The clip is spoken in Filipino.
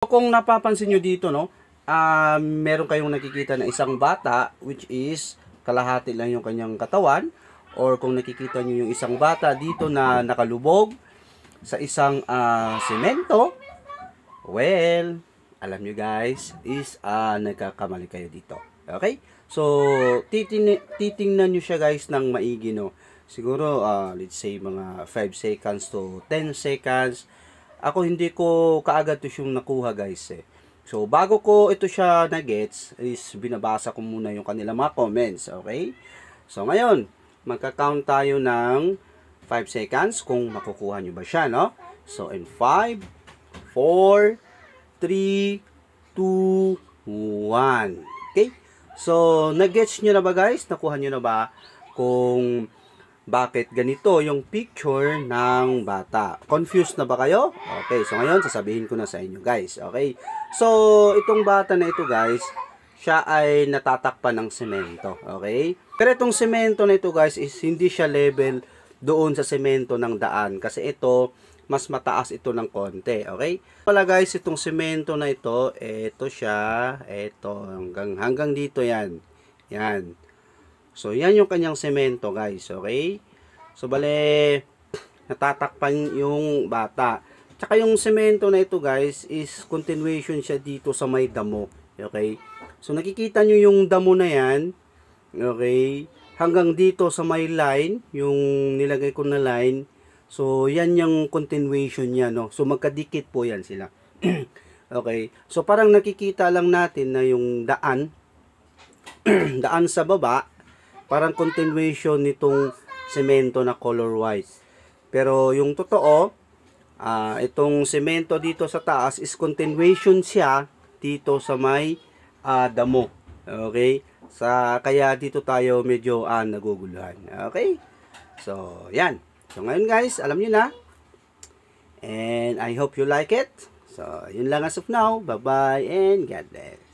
Kung napapansin nyo dito, no, meron kayong nakikita na isang bata, which is kalahati lang yung kanyang katawan, or kung nakikita nyo yung isang bata dito na nakalubog sa isang semento, well, alam nyo guys, is nagkakamali kayo dito. Okay? So, titingnan nyo siya guys ng maigi, no. Siguro, let's say, mga 5 seconds to 10 seconds. Ako hindi ko kaagad to yung nakuha guys eh. So bago ko ito siya na-gets is binabasa ko muna yung kanilang mga comments, okay? So ngayon, magka-count tayo ng 5 seconds kung makukuha nyo ba siya, no? So in 5, 4, 3, 2, 1. Okay? So na-gets nyo na ba guys? Nakuha nyo na ba kung bakit ganito yung picture ng bata? Confused na ba kayo? Okay, so ngayon sasabihin ko na sa inyo guys. Okay, so itong bata na ito guys, siya ay natatakpan ng semento. Okay, pero itong semento na ito guys is hindi siya level doon sa semento ng daan, kasi ito mas mataas ito ng konti. Okay, pala guys, itong semento na ito siya, ito hanggang dito yan. Yan. So, yan yung kanyang semento, guys. Okay? So, bale, natatakpan yung bata. Tsaka yung semento na ito, guys, is continuation siya dito sa may damo. Okay? So, nakikita nyo yung damo na yan. Okay? Hanggang dito sa may line, yung nilagay ko na line. So, yan yung continuation niya, no? So, magkadikit po yan sila. Okay? So, parang nakikita lang natin na yung daan, daan sa baba, parang continuation nitong semento na color white. Pero yung totoo, itong semento dito sa taas is continuation siya dito sa may damo. Okay? Kaya dito tayo medyo naguguluhan. Okay? So, yan. So, ngayon guys, alam nyo na. And I hope you like it. So, yun lang as of now. Bye-bye and God bless.